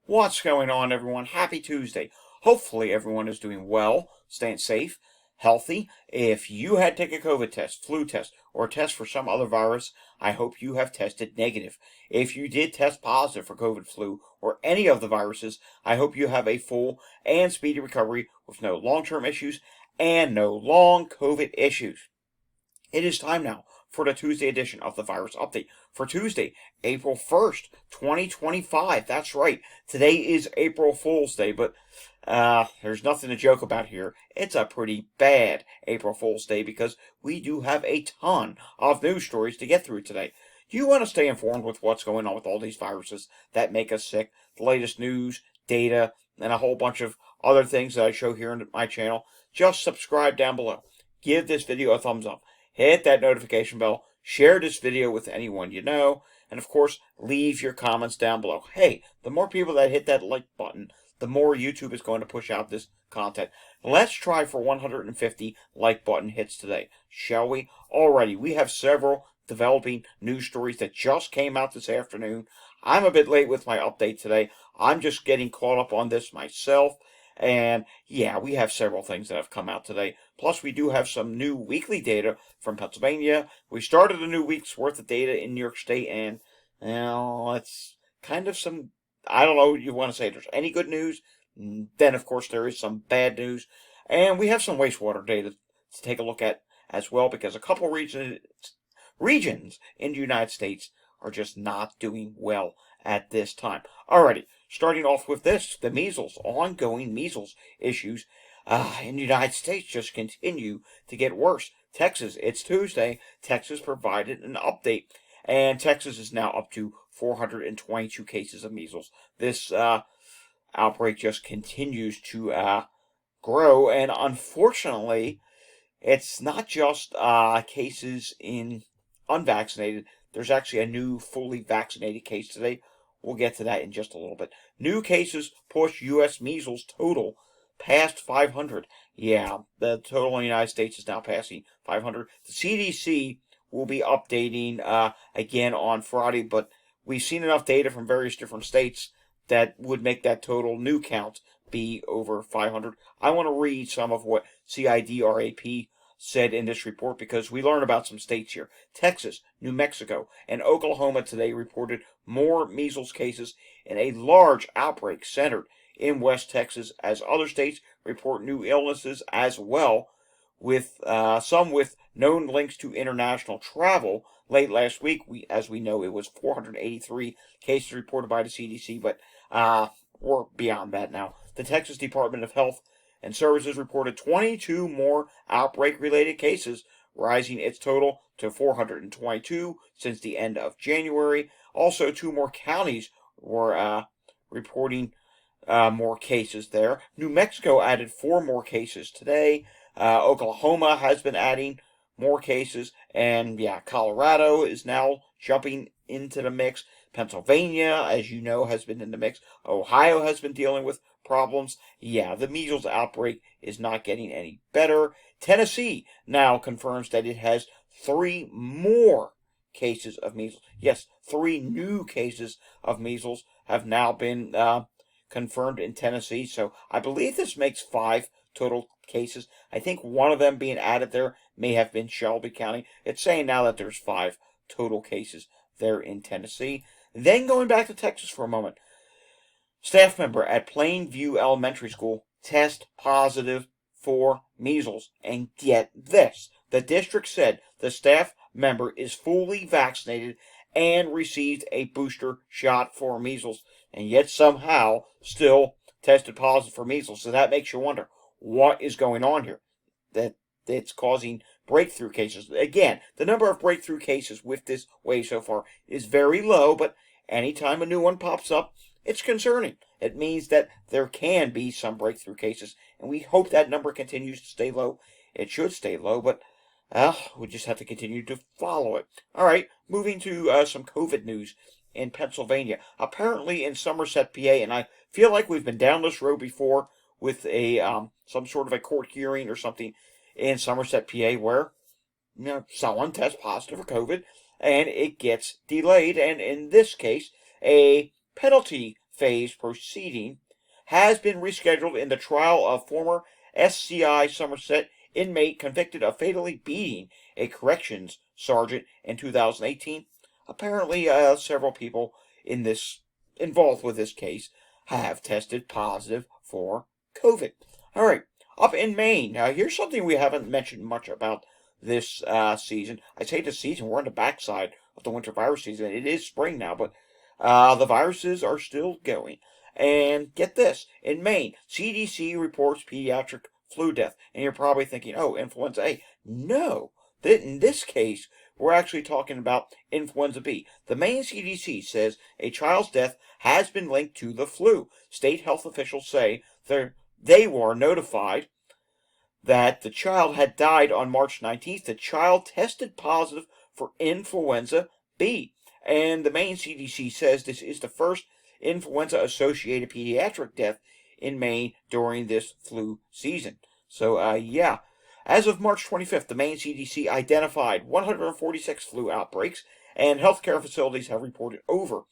What's going on, everyone? Happy Tuesday. Hopefully, everyone is doing well, staying safe, healthy. If you had to take a COVID test, flu test, or a test for some other virus, I hope you have tested negative. If you did test positive for COVID, flu, or any of the viruses, I hope you have a full and speedy recovery with no long-term issues and no long COVID issues. It is time now for the Tuesday edition of the Virus Update for Tuesday, April 1st, 2025. That's right. Today is April Fool's Day, but there's nothing to joke about here. It's a pretty bad April Fool's Day because we do have a ton of news stories to get through today. Do you want to stay informed with what's going on with all these viruses that make us sick, the latest news, data, and a whole bunch of other things that I show here on my channel? Just subscribe down below. Give this video a thumbs up. Hit that notification bell, share this video with anyone you know, and of course, leave your comments down below. Hey, the more people that hit that like button, the more YouTube is going to push out this content. Let's try for 150 like button hits today, shall we? Alrighty, we have several developing news stories that just came out this afternoon. I'm a bit late with my update today. I'm just getting caught up on this myself. And yeah, we have several things that have come out today. Plus, we do have some new weekly data from Pennsylvania. We started a new week's worth of data in New York State, and it's kind of some, I don't know what you want to say. If there's any good news, then of course there is some bad news. And we have some wastewater data to take a look at as well, because a couple regions in the United States are just not doing well at this time. Alrighty, starting off with this, the measles, ongoing measles issues in the United States just continue to get worse. Texas, it's Tuesday. Texas provided an update, and Texas is now up to 422 cases of measles. This outbreak just continues to grow, and unfortunately, it's not just cases in unvaccinated. There's actually a new fully vaccinated case today. We'll get to that in just a little bit. New cases push U.S. measles total past 500. Yeah, the total in the United States is now passing 500. The CDC will be updating again on Friday, but we've seen enough data from various different states that would make that total new count be over 500. I want to read some of what CIDRAP said in this report, because we learn about some states here. Texas, New Mexico, and Oklahoma today reported more measles cases in a large outbreak centered in West Texas, as other states report new illnesses as well, with some with known links to international travel. Late last week, as we know, it was 483 cases reported by the CDC, but we're beyond that now. The Texas Department of Health and Services reported 22 more outbreak-related cases, rising its total to 422 since the end of January. Also, 2 more counties were reporting more cases there. New Mexico added 4 more cases today. Oklahoma has been adding more cases, and yeah, Colorado is now jumping into the mix. Pennsylvania, as you know, has been in the mix. Ohio has been dealing with problems. Yeah, the measles outbreak is not getting any better. Tennessee now confirms that it has 3 more cases of measles. Yes, 3 new cases of measles have now been confirmed in Tennessee. So I believe this makes 5 total cases. I think one of them being added there may have been Shelby County. It's saying now that there's 5 total cases there in Tennessee. Then going back to Texas for a moment. Staff member at Plainview Elementary School test positive for measles. And get this, the district said the staff member is fully vaccinated and received a booster shot for measles, and yet somehow still tested positive for measles. So that makes you wonder, what is going on here? That it's causing breakthrough cases. Again, the number of breakthrough cases with this wave so far is very low, but anytime a new one pops up, it's concerning. It means that there can be some breakthrough cases, and we hope that number continues to stay low. It should stay low, but we just have to continue to follow it. All right, moving to some COVID news in Pennsylvania. Apparently in Somerset, PA, and I feel like we've been down this road before with a some sort of a court hearing or something in Somerset, PA, where someone tests positive for COVID and it gets delayed. And in this case, a penalty phase proceeding has been rescheduled in the trial of former SCI Somerset inmate convicted of fatally beating a corrections sergeant in 2018. Apparently, several people involved with this case have tested positive for COVID. All right, up in Maine. Now, here's something we haven't mentioned much about this season. I say the season, we're on the backside of the winter virus season. It is spring now, but the viruses are still going. And get this, in Maine, CDC reports pediatric flu death. And you're probably thinking, oh, influenza A. No, in this case, we're actually talking about influenza B. The Maine CDC says a child's death has been linked to the flu. State health officials say they were notified that the child had died on March 19th. The child tested positive for influenza B. And the Maine CDC says this is the first influenza-associated pediatric death in Maine during this flu season. So, yeah. As of March 25th, the Maine CDC identified 146 flu outbreaks, and healthcare facilities have reported over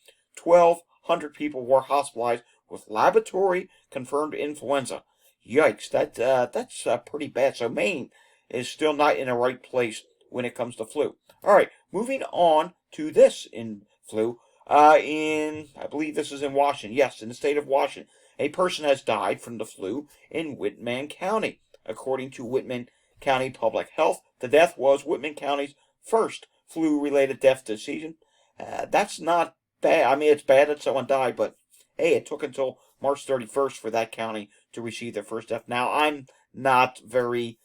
1,200 people were hospitalized with laboratory-confirmed influenza. Yikes, that's pretty bad. So Maine is still not in the right place when it comes to flu. All right, moving on to this in flu. I believe this is in Washington. Yes, in the state of Washington, a person has died from the flu in Whitman County. According to Whitman County Public Health, the death was Whitman County's first flu-related death this season. That's not bad. I mean, it's bad that someone died, but hey, it took until March 31st for that county to receive their first death. Now, I'm not very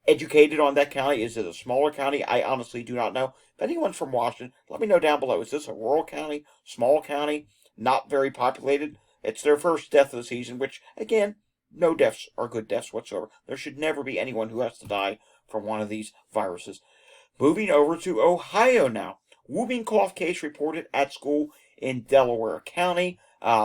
educated on that county. Is it a smaller county? I honestly do not know. If anyone's from Washington, let me know down below. Is this a rural county, small county, not very populated? It's their first death of the season, which, again, no deaths are good deaths whatsoever. There should never be anyone who has to die from one of these viruses. Moving over to Ohio now. Whooping cough case reported at school in Delaware County.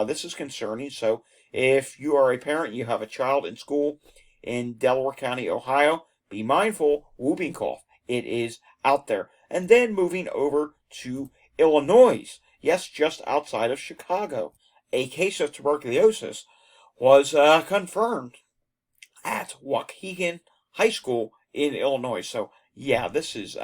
This is concerning. So if you are a parent, you have a child in school in Delaware County, Ohio, be mindful, whooping cough. It is out there. And then moving over to Illinois. Yes, just outside of Chicago. A case of tuberculosis was confirmed at Waukegan High School in Illinois. So, yeah, this is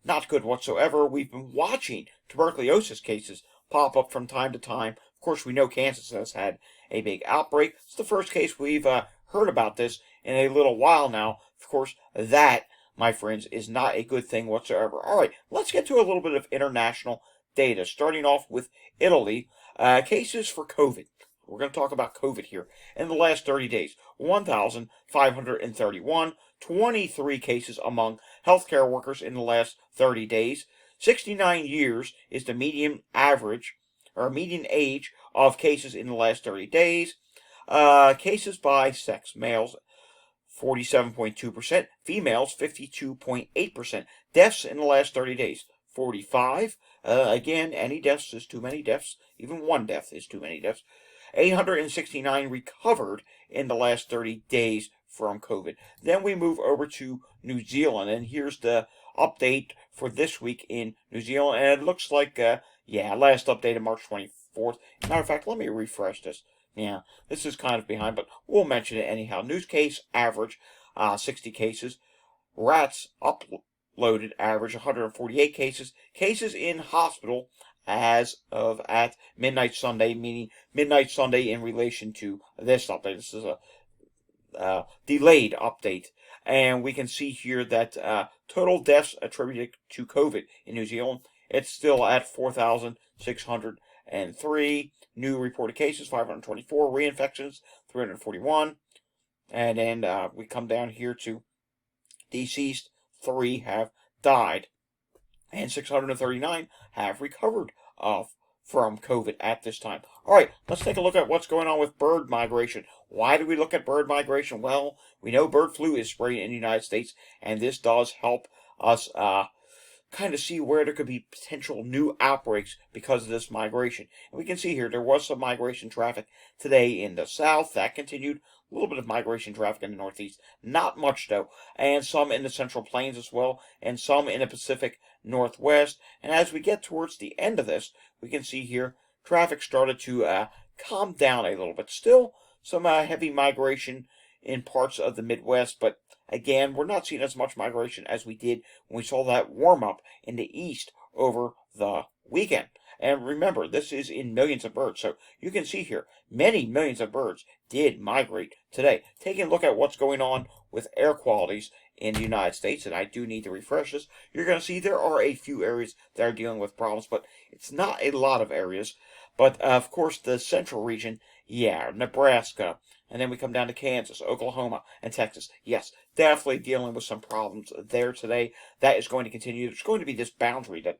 not good whatsoever. We've been watching tuberculosis cases pop up from time to time. Of course, we know Kansas has had a big outbreak. It's the first case we've heard about this in a little while now. Of course, that, my friends, is not a good thing whatsoever. All right, let's get to a little bit of international data, starting off with Italy. Cases for COVID. We're going to talk about COVID here. In the last 30 days, 1,531, 23 cases among healthcare workers in the last 30 days. 69 years is the median age of cases in the last 30 days. Cases by sex, males 47.2%, females 52.8%. Deaths in the last 30 days, 45. Again, any deaths is too many deaths. Even one death is too many deaths. 869 recovered in the last 30 days from COVID. Then we move over to New Zealand, and here's the update for this week in New Zealand. And it looks like, last update of March 24th. Matter of fact, let me refresh this. Yeah, this is kind of behind, but we'll mention it anyhow. News case average, 60 cases. Rats uploaded average 148 cases. Cases in hospital as of at midnight Sunday, meaning midnight Sunday in relation to this update. This is a delayed update. And we can see here that total deaths attributed to COVID in New Zealand, it's still at 4,603. New reported cases, 524. Reinfections, 341. And then we come down here to deceased, 3 have died. And 639 have recovered from COVID at this time. All right, let's take a look at what's going on with bird migration. Why do we look at bird migration? Well, we know bird flu is spreading in the United States, and this does help us kind of see where there could be potential new outbreaks because of this migration. And we can see here there was some migration traffic today in the south. That continued. A little bit of migration traffic in the northeast. Not much, though. And some in the central plains as well. And some in the Pacific Northwest. And as we get towards the end of this, we can see here traffic started to calmed down a little bit. Still some heavy migration in parts of the Midwest, but again, we're not seeing as much migration as we did when we saw that warm up in the east over the weekend. And remember, this is in millions of birds. So you can see here, many millions of birds did migrate today. Taking a look at what's going on with air qualities in the United States, and I do need to refresh this, you're going to see there are a few areas that are dealing with problems, but it's not a lot of areas. But of course, the central region, yeah, Nebraska, and then we come down to Kansas, Oklahoma, and Texas. Yes, definitely dealing with some problems there today. That is going to continue. There's going to be this boundary that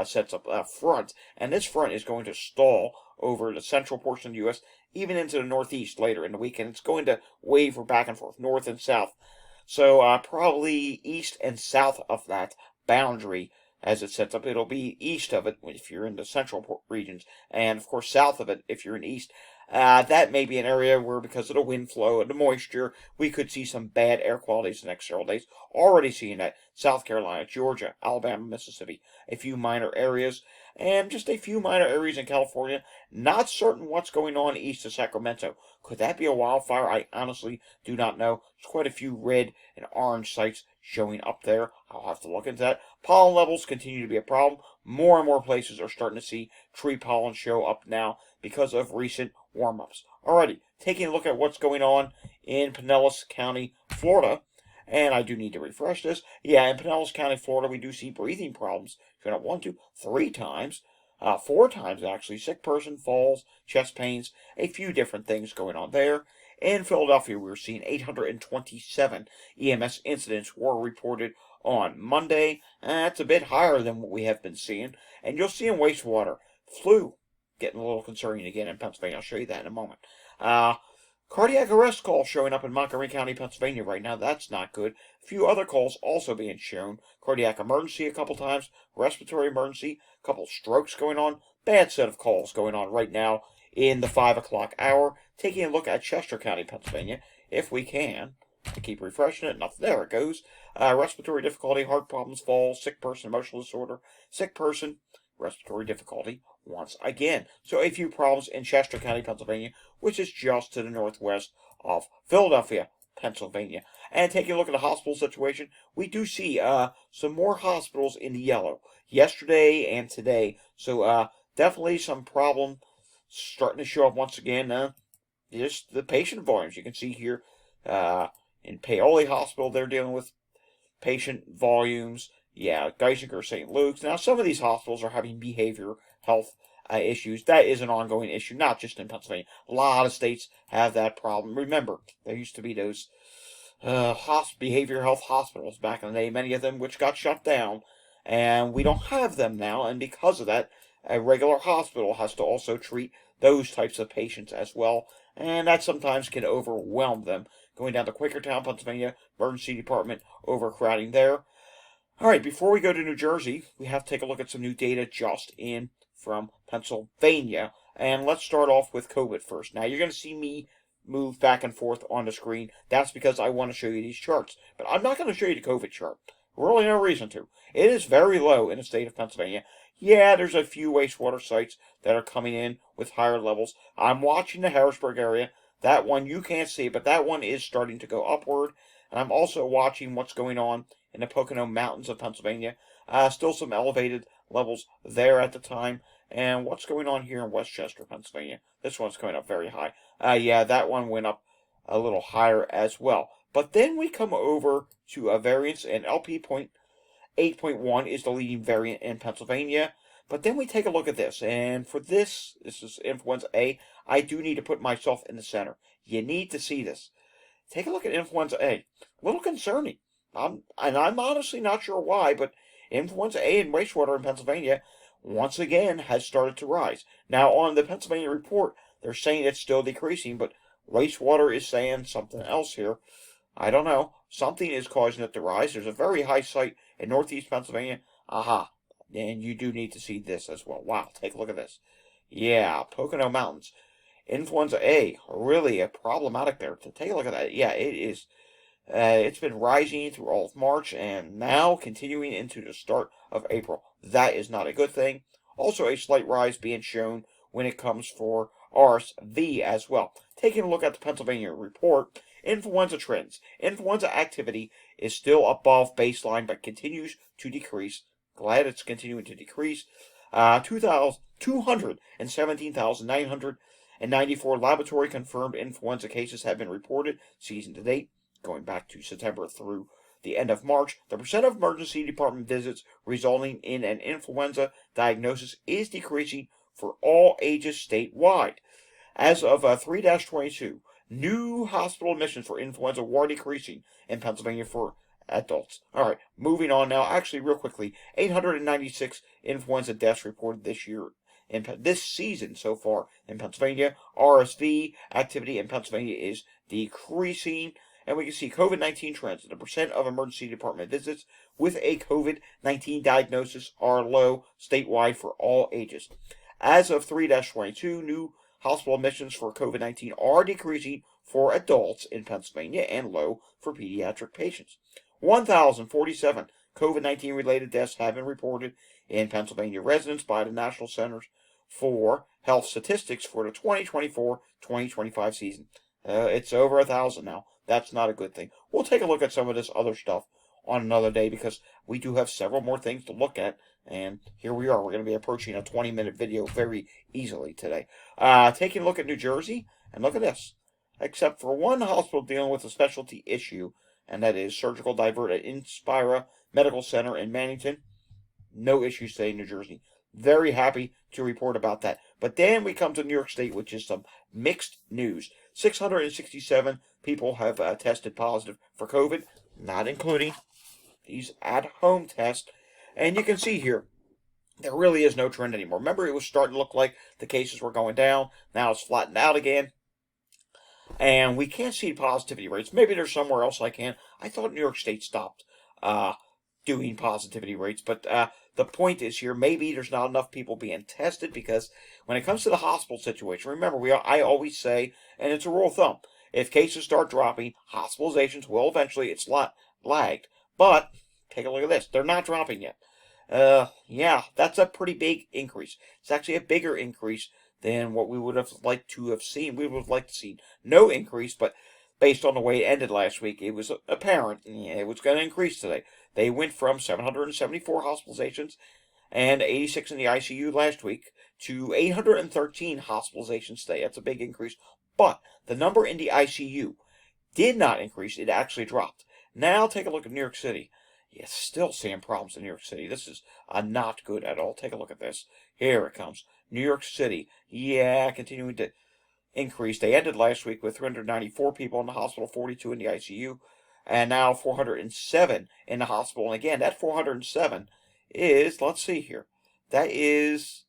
sets up a front, and this front is going to stall over the central portion of the U.S., even into the northeast later in the week, and it's going to waver back and forth, north and south. So probably east and south of that boundary as it sets up. It'll be east of it if you're in the central regions, and of course south of it if you're in east. That may be an area where, because of the wind flow and the moisture, we could see some bad air qualities the next several days. Already seeing that. South Carolina, Georgia, Alabama, Mississippi, a few minor areas, and just a few minor areas in California. Not certain what's going on east of Sacramento. Could that be a wildfire? I honestly do not know. There's quite a few red and orange sites showing up there. I'll have to look into that. Pollen levels continue to be a problem. More and more places are starting to see tree pollen show up now because of recent warm-ups. Alrighty, taking a look at what's going on in Pinellas County, Florida. And I do need to refresh this. Yeah, in Pinellas County, Florida, we do see breathing problems. Showing up 1, 2, 3 times. 4 times, actually. Sick person, falls, chest pains, a few different things going on there. In Philadelphia, we were seeing 827 EMS incidents were reported on Monday. That's a bit higher than what we have been seeing. And you'll see in wastewater, flu getting a little concerning again in Pennsylvania. I'll show you that in a moment. Cardiac arrest calls showing up in Montgomery County, Pennsylvania right now. That's not good. A few other calls also being shown. Cardiac emergency a couple times. Respiratory emergency. A couple strokes going on. Bad set of calls going on right now in the 5 o'clock hour. Taking a look at Chester County, Pennsylvania, if we can. I keep refreshing it. Nothing. There it goes. Respiratory difficulty, heart problems, falls, sick person, emotional disorder, sick person, respiratory difficulty once again. So a few problems in Chester County, Pennsylvania, which is just to the northwest of Philadelphia, Pennsylvania. And taking a look at the hospital situation, we do see some more hospitals in the yellow yesterday and today. So definitely some problem starting to show up once again. Just the patient volumes. You can see here in Paoli Hospital, they're dealing with patient volumes. Yeah, Geisinger, St. Luke's. Now, some of these hospitals are having behavioral health issues. That is an ongoing issue, not just in Pennsylvania. A lot of states have that problem. Remember, there used to be those behavioral health hospitals back in the day, many of them which got shut down, and we don't have them now, and because of that, a regular hospital has to also treat those types of patients as well, and that sometimes can overwhelm them. Going down to Quakertown, Pennsylvania, emergency department, overcrowding there. All right, before we go to New Jersey, we have to take a look at some new data just in from Pennsylvania. And let's start off with COVID first. Now, you're going to see me move back and forth on the screen. That's because I want to show you these charts. But I'm not going to show you the COVID chart. Really no reason to. It is very low in the state of Pennsylvania. Yeah, there's a few wastewater sites that are coming in with higher levels. I'm watching the Harrisburg area. That one you can't see, but that one is starting to go upward. And I'm also watching what's going on in the Pocono Mountains of Pennsylvania. Still some elevated levels there at the time. And what's going on here in Westchester, Pennsylvania? This one's coming up very high. Yeah, that one went up a little higher as well. But then we come over to a variance, and LP.8.1 is the leading variant in Pennsylvania. But then we take a look at this, and for this is influenza A. I do need to put myself in the center. You need to see this. Take a look at influenza A. A little concerning. I'm honestly not sure why, but influenza A in wastewater in Pennsylvania once again has started to rise. Now, on the Pennsylvania report, they're saying it's still decreasing, but wastewater is saying something else here. I don't know. Something is causing it to rise. There's a very high site in northeast Pennsylvania. Aha. And you do need to see this as well. Wow, take a look at this. Yeah, Pocono Mountains. Influenza A, really problematic there. To take a look at that, yeah, it is. It's been rising through all of March and now continuing into the start of April. That is not a good thing. Also, a slight rise being shown when it comes for RSV as well. Taking a look at the Pennsylvania report, influenza trends. Influenza activity is still above baseline but continues to decrease. Glad it's continuing to decrease. 217,994 laboratory confirmed influenza cases have been reported season to date, going back to September through the end of March. The percent of emergency department visits resulting in an influenza diagnosis is decreasing for all ages statewide. As of 3-22, new hospital admissions for influenza were decreasing in Pennsylvania for adults. All right, moving on now. Actually, real quickly, 896 influenza deaths reported this year, in this season so far in Pennsylvania. RSV activity in Pennsylvania is decreasing. And we can see COVID-19 trends. The percent of emergency department visits with a COVID-19 diagnosis are low statewide for all ages. As of 3-22, new hospital admissions for COVID-19 are decreasing for adults in Pennsylvania and low for pediatric patients. 1,047 COVID-19 related deaths have been reported in Pennsylvania residents by the National Centers for Health Statistics for the 2024-2025 season. It's over 1,000 now. That's not a good thing. We'll take a look at some of this other stuff on another day because we do have several more things to look at. And here we are. We're going to be approaching a 20-minute video very easily today. Taking a look at New Jersey, and look at this. Except for one hospital dealing with a specialty issue, and that is surgical divert at Inspira Medical Center in Mannington. No issues today in New Jersey. Very happy to report about that. But then we come to New York State, which is some mixed news. 667 people have tested positive for COVID, not including these at-home tests. And you can see here, there really is no trend anymore. Remember, it was starting to look like the cases were going down. Now it's flattened out again. And we can't see positivity rates. Maybe there's somewhere else I can. I thought New York State stopped doing positivity rates. But the point is here, maybe there's not enough people being tested because when it comes to the hospital situation, remember, I always say, and it's a rule of thumb, if cases start dropping, hospitalizations will eventually, it's lagged. But take a look at this. They're not dropping yet. Yeah, that's a pretty big increase. It's actually a bigger increase than what we would have liked to have seen. We would have liked to see no increase, but based on the way it ended last week, it was apparent it was going to increase today. They went from 774 hospitalizations and 86 in the ICU last week to 813 hospitalizations today. That's a big increase. But the number in the ICU did not increase. It actually dropped. Now take a look at New York City. Yes, still seeing problems in New York City. This is not good at all. Take a look at this. Here it comes. New York City. Yeah, continuing to increase. They ended last week with 394 people in the hospital, 42 in the ICU, and now 407 in the hospital. And again, that 407 is, let's see here, that is,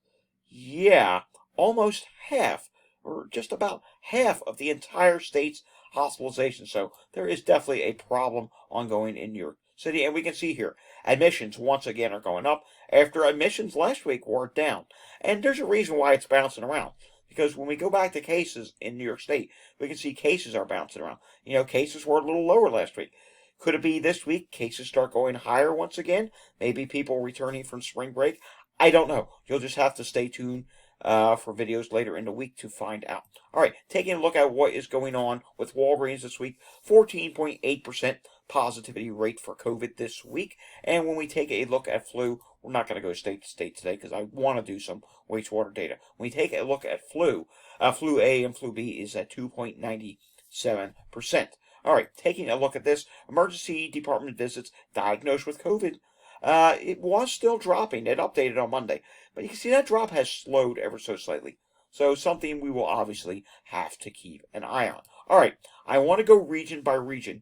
yeah, almost half, or just about half of the entire state's hospitalization. So there is definitely a problem ongoing in New York City. And we can see here, admissions once again are going up after admissions last week were down. And there's a reason why it's bouncing around. Because when we go back to cases in New York State, we can see cases are bouncing around. You know, cases were a little lower last week. Could it be this week cases start going higher once again? Maybe people returning from spring break? I don't know. You'll just have to stay tuned for videos later in the week to find out. All right, taking a look at what is going on with Walgreens this week. 14.8% positivity rate for COVID this week. And when we take a look at flu, we're not going to go state to state today because I want to do some wastewater data. When we take a look at flu, flu A and flu B is at 2.97%. All right, taking a look at this, emergency department visits diagnosed with COVID. It was still dropping. It updated on Monday. But you can see that drop has slowed ever so slightly. So something we will obviously have to keep an eye on. All right, I want to go region by region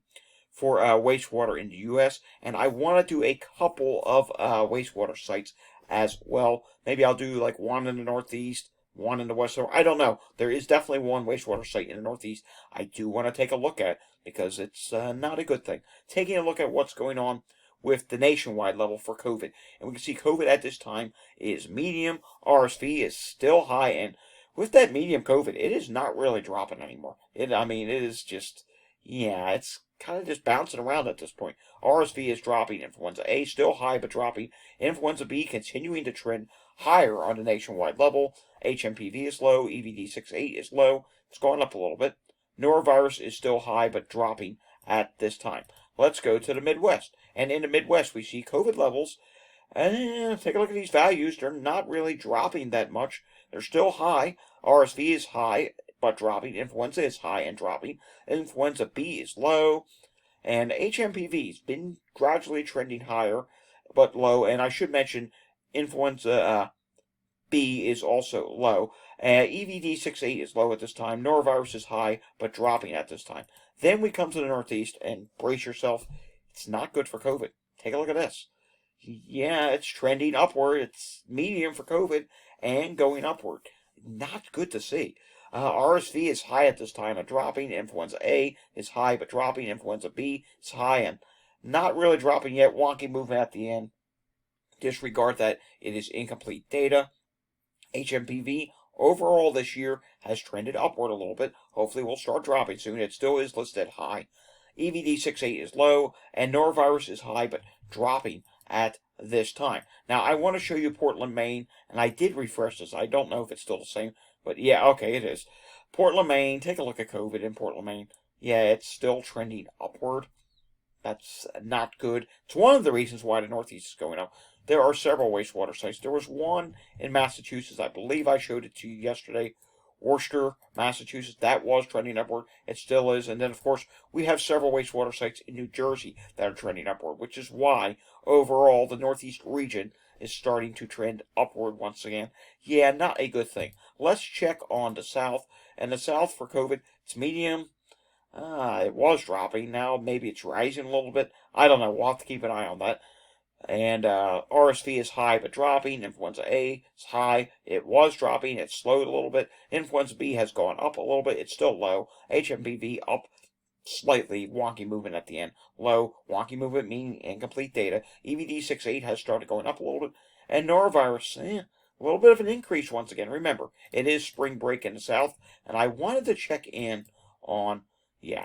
for wastewater in the U.S. And I want to do a couple of wastewater sites as well. Maybe I'll do like one in the Northeast, one in the West. I don't know. There is definitely one wastewater site in the Northeast I do want to take a look at because it's not a good thing. Taking a look at what's going on with the nationwide level for COVID. And we can see COVID at this time is medium. RSV is still high. And with that medium COVID, it is not really dropping anymore. It is just, yeah, it's kind of just bouncing around at this point. RSV is dropping. Influenza A still high but dropping. Influenza B continuing to trend higher on a nationwide level. HMPV is low. EVD68 is low. It's going up a little bit. Norovirus is still high but dropping at this time. Let's go to the Midwest. And in the Midwest, we see COVID levels. Take a look at these values. They're not really dropping that much. They're still high. RSV is high but dropping. Influenza is high and dropping. Influenza B is low. And HMPV has been gradually trending higher but low. And I should mention influenza B is also low. EVD68 is low at this time. Norovirus is high but dropping at this time. Then we come to the Northeast, and brace yourself. It's not good for COVID. Take a look at this. Yeah, it's trending upward. It's medium for COVID and going upward. Not good to see. RSV is high at this time and dropping. Influenza A is high but dropping. Influenza B is high and not really dropping yet. Wonky movement at the end. Disregard that. It is incomplete data. HMPV overall this year has trended upward a little bit. Hopefully we'll start dropping soon. It still is listed high. EVD68 is low and norovirus is high but dropping at this time. Now I want to show you Portland, Maine, and I did refresh this. I don't know if it's still the same, but yeah, okay, it is. Portland, Maine, take a look at COVID in Portland, Maine. Yeah, it's still trending upward. That's not good. It's one of the reasons why the Northeast is going up. There are several wastewater sites. There was one in Massachusetts. I believe I showed it to you yesterday. Worcester, Massachusetts. That was trending upward. It still is. And then, of course, we have several wastewater sites in New Jersey that are trending upward, which is why, overall, the Northeast region is starting to trend upward once again. Yeah, not a good thing. Let's check on the South. And the South for COVID, it's medium. It was dropping. Now maybe it's rising a little bit. I don't know. We'll have to keep an eye on that. And RSV is high but dropping. Influenza A is high. It was dropping. It slowed a little bit. Influenza B has gone up a little bit. It's still low. HMPV up slightly. Wonky movement at the end. Low. Wonky movement meaning incomplete data. EVD68 has started going up a little bit. And norovirus, a little bit of an increase once again. Remember, it is spring break in the South. And I wanted to check in on,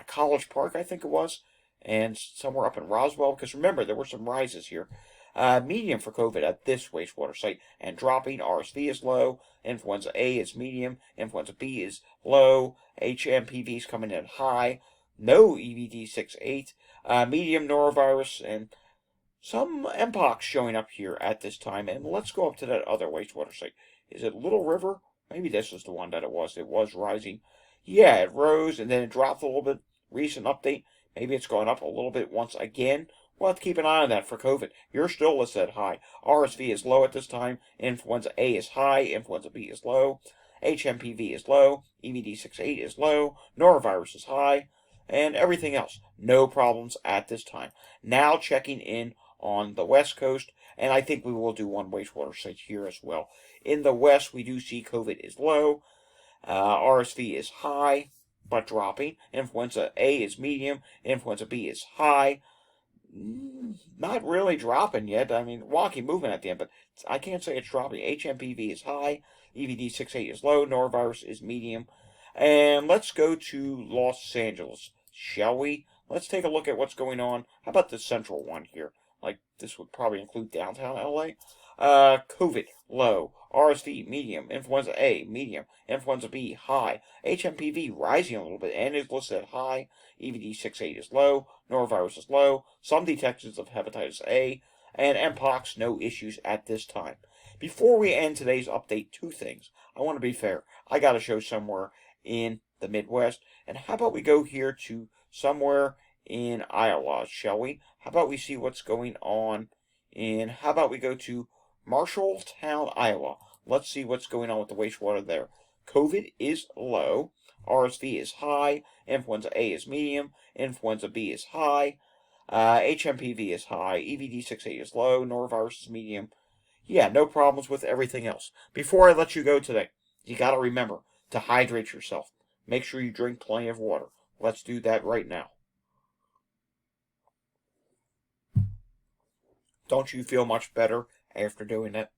College Park, I think it was. And somewhere up in Roswell, because remember, there were some rises here. Medium for COVID at this wastewater site, and dropping. RSV is low. Influenza A is medium. Influenza B is low. HMPV is coming in high. No EVD68. Medium norovirus, and some Mpox showing up here at this time. And let's go up to that other wastewater site. Is it Little River? Maybe this is the one that it was. It was rising. Yeah, it rose, and then it dropped a little bit. Recent update. Maybe it's going up a little bit once again. We'll have to keep an eye on that for COVID. You're still listed high. RSV is low at this time. Influenza A is high. Influenza B is low. HMPV is low. EVD68 is low. Norovirus is high. And everything else. No problems at this time. Now checking in on the West Coast. And I think we will do one wastewater site here as well. In the West, we do see COVID is low. RSV is high but dropping. Influenza A is medium. Influenza B is high. Not really dropping yet. I mean, wonky movement at the end, but I can't say it's dropping. HMPV is high. EVD68 is low. Norovirus is medium. And let's go to Los Angeles, shall we? Let's take a look at what's going on. How about the central one here? Like, this would probably include downtown LA. COVID, low. RSV, medium. Influenza A, medium. Influenza B, high. HMPV, rising a little bit and is listed high. EVD68 is low. Norovirus is low. Some detections of hepatitis A. And Mpox, no issues at this time. Before we end today's update, two things. I want to be fair. I got to show somewhere in the Midwest. And how about we go here to somewhere in Iowa, shall we? How about we see what's going on how about we go to Marshalltown, Iowa. Let's see what's going on with the wastewater there. COVID is low. RSV is high. Influenza A is medium. Influenza B is high. HMPV is high. EVD68 is low. Norovirus is medium. Yeah, no problems with everything else. Before I let you go today, you got to remember to hydrate yourself. Make sure you drink plenty of water. Let's do that right now. Don't you feel much better after doing that?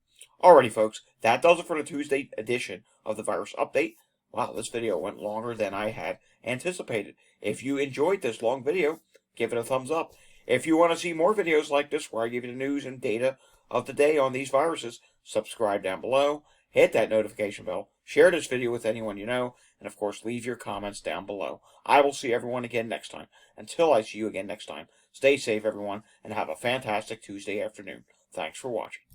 Alrighty, folks, that does it for the Tuesday edition of the Virus Update. Wow, this video went longer than I had anticipated. If you enjoyed this long video, give it a thumbs up. If you want to see more videos like this where I give you the news and data of the day on these viruses, subscribe down below, hit that notification bell, share this video with anyone you know, and of course leave your comments down below. I will see everyone again next time. Until I see you again next time, stay safe everyone, and have a fantastic Tuesday afternoon. Thanks for watching.